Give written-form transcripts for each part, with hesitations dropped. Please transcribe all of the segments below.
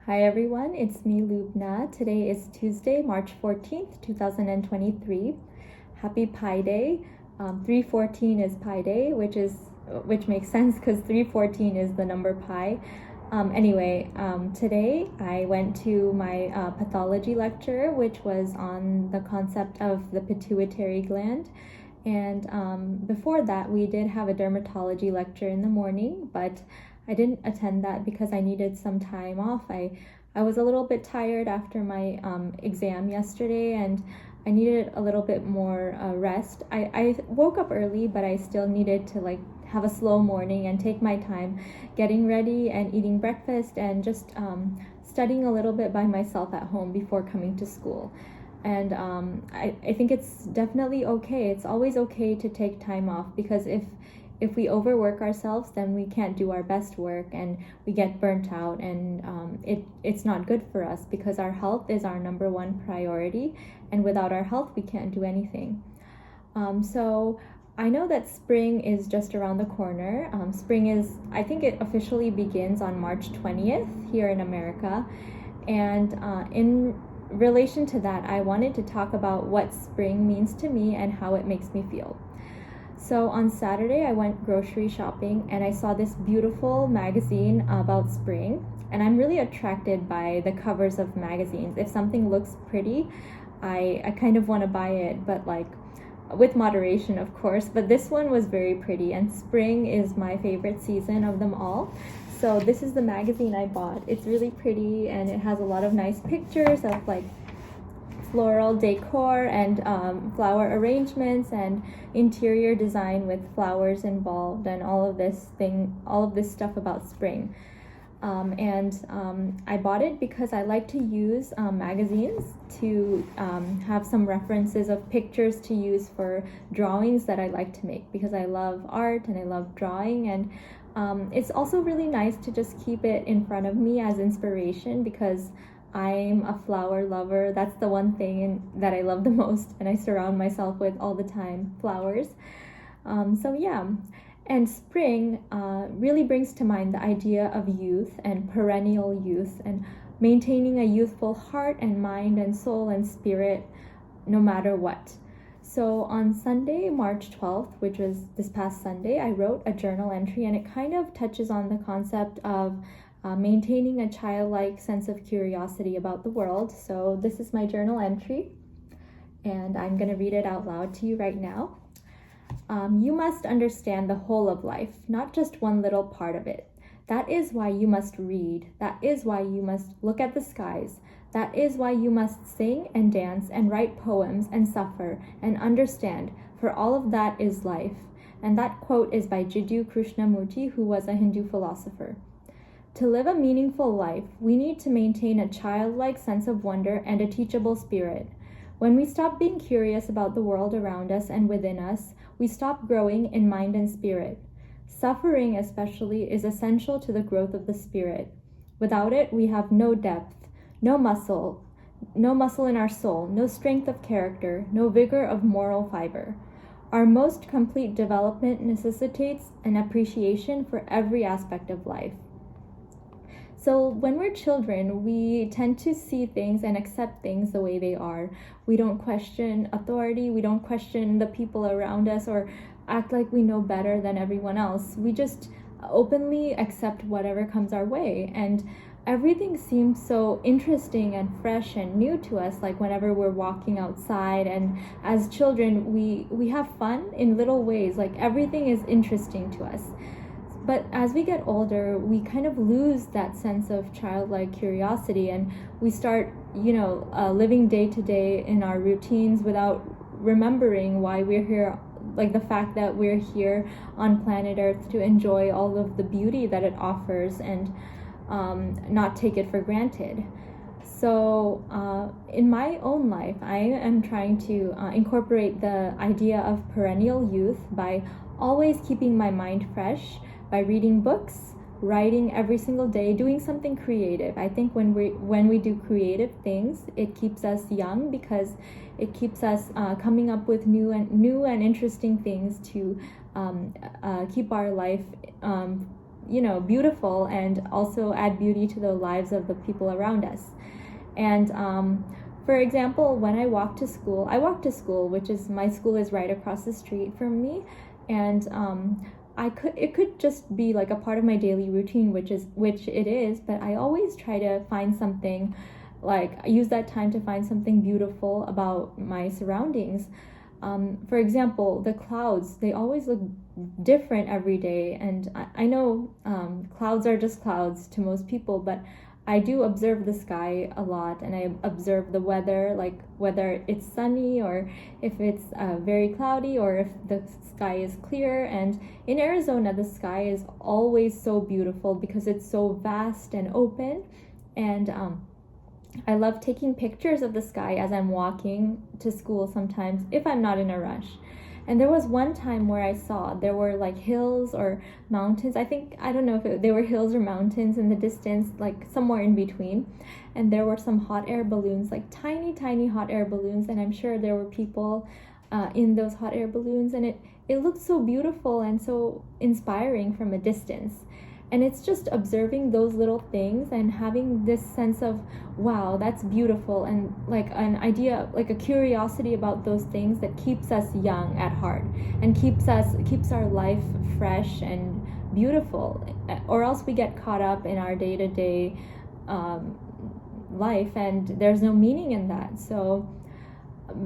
Hi everyone, it's me Lubna. Today is Tuesday, March 14th, 2023. Happy Pi Day. 314 is Pi Day, which makes sense because 314 is the number pi. Today I went to my pathology lecture, which was on the concept of the pituitary gland. And before that, we did have a dermatology lecture in the morning, but I didn't attend that because I needed some time off. I was a little bit tired after my exam yesterday, and I needed a little bit more rest. I woke up early, but I still needed to have a slow morning and take my time getting ready and eating breakfast and just studying a little bit by myself at home before coming to school. And I think it's definitely okay. It's always okay to take time off, because if we overwork ourselves, then we can't do our best work and we get burnt out, and it's not good for us, because our health is our number one priority, and without our health we can't do anything. So I know that spring is just around the corner. I think it officially begins on March 20th here in America, and in relation to that, I wanted to talk about what spring means to me and how it makes me feel. So on Saturday, I went grocery shopping and I saw this beautiful magazine about spring, and I'm really attracted by the covers of magazines. If something looks pretty, I kind of want to buy it, but with moderation, of course. But this one was very pretty, and spring is my favorite season of them all. So this is the magazine I bought. It's really pretty, and it has a lot of nice pictures of floral decor and flower arrangements and interior design with flowers involved, and all of this stuff about spring. I bought it because I like to use magazines to have some references of pictures to use for drawings that I like to make, because I love art and I love drawing, and it's also really nice to just keep it in front of me as inspiration, because I'm a flower lover. That's the one thing that I love the most, and I surround myself with all the time, flowers. And spring really brings to mind the idea of youth and perennial youth, and maintaining a youthful heart and mind and soul and spirit no matter what. So on Sunday, March 12th, which was this past Sunday, I wrote a journal entry, and it kind of touches on the concept of maintaining a childlike sense of curiosity about the world. So this is my journal entry, and I'm going to read it out loud to you right now. You must understand the whole of life, not just one little part of it. That is why you must read. That is why you must look at the skies. That is why you must sing and dance and write poems and suffer and understand, for all of that is life. And that quote is by Jiddu Krishnamurti, who was a Hindu philosopher. To live a meaningful life, we need to maintain a childlike sense of wonder and a teachable spirit. When we stop being curious about the world around us and within us, we stop growing in mind and spirit. Suffering, especially, is essential to the growth of the spirit. Without it, we have no depth, no muscle in our soul, no strength of character, no vigor of moral fiber. Our most complete development necessitates an appreciation for every aspect of life. So when we're children, we tend to see things and accept things the way they are. We don't question authority, we don't question the people around us or act like we know better than everyone else. We just openly accept whatever comes our way, and everything seems so interesting and fresh and new to us, like whenever we're walking outside. And as children, we have fun in little ways, like everything is interesting to us. But as we get older, we kind of lose that sense of childlike curiosity, and we start, living day to day in our routines without remembering why we're here, like the fact that we're here on planet Earth to enjoy all of the beauty that it offers, and not take it for granted. So in my own life, I am trying to incorporate the idea of perennial youth by always keeping my mind fresh, by reading books, writing every single day, doing something creative. I think when we do creative things, it keeps us young, because it keeps us coming up with new and interesting things to keep our life beautiful and also add beauty to the lives of the people around us. And for example, when I walk to school, which is, my school is right across the street from me, and it could just be like a part of my daily routine, which it is, but I always try to find something, like use that time to find something beautiful about my surroundings. For example, the clouds, they always look different every day, and I know clouds are just clouds to most people, but I do observe the sky a lot, and I observe the weather, like whether it's sunny or if it's very cloudy or if the sky is clear. And in Arizona, the sky is always so beautiful because it's so vast and open. And I love taking pictures of the sky as I'm walking to school sometimes, if I'm not in a rush. And there was one time where I saw there were like hills or mountains. I don't know if they were hills or mountains in the distance, like somewhere in between. And there were some hot air balloons, like tiny, tiny hot air balloons. And I'm sure there were people in those hot air balloons. And it looked so beautiful and so inspiring from a distance. And it's just observing those little things and having this sense of, wow, that's beautiful, and like an idea, like a curiosity about those things that keeps us young at heart and keeps our life fresh and beautiful. Or else we get caught up in our day-to-day life, and there's no meaning in that. So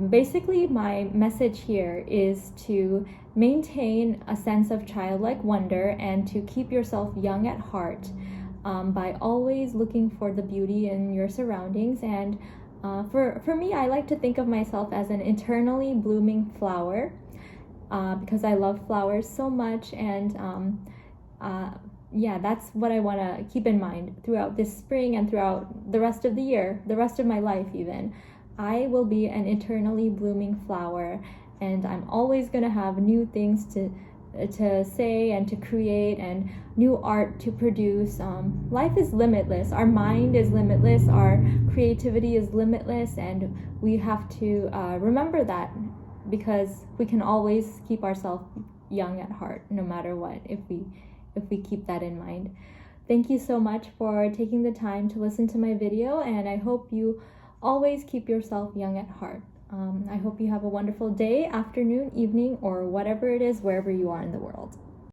basically, my message here is to maintain a sense of childlike wonder and to keep yourself young at heart by always looking for the beauty in your surroundings. And for me, I like to think of myself as an eternally blooming flower because I love flowers so much. And yeah, that's what I want to keep in mind throughout this spring and throughout the rest of the year, the rest of my life even. I will be an eternally blooming flower, and I'm always going to have new things to say and to create, and new art to produce. Life is limitless. Our mind is limitless. Our creativity is limitless, and we have to remember that, because we can always keep ourselves young at heart, no matter what, if we keep that in mind. Thank you so much for taking the time to listen to my video, and I hope you always keep yourself young at heart. I hope you have a wonderful day, afternoon, evening, or whatever it is, wherever you are in the world.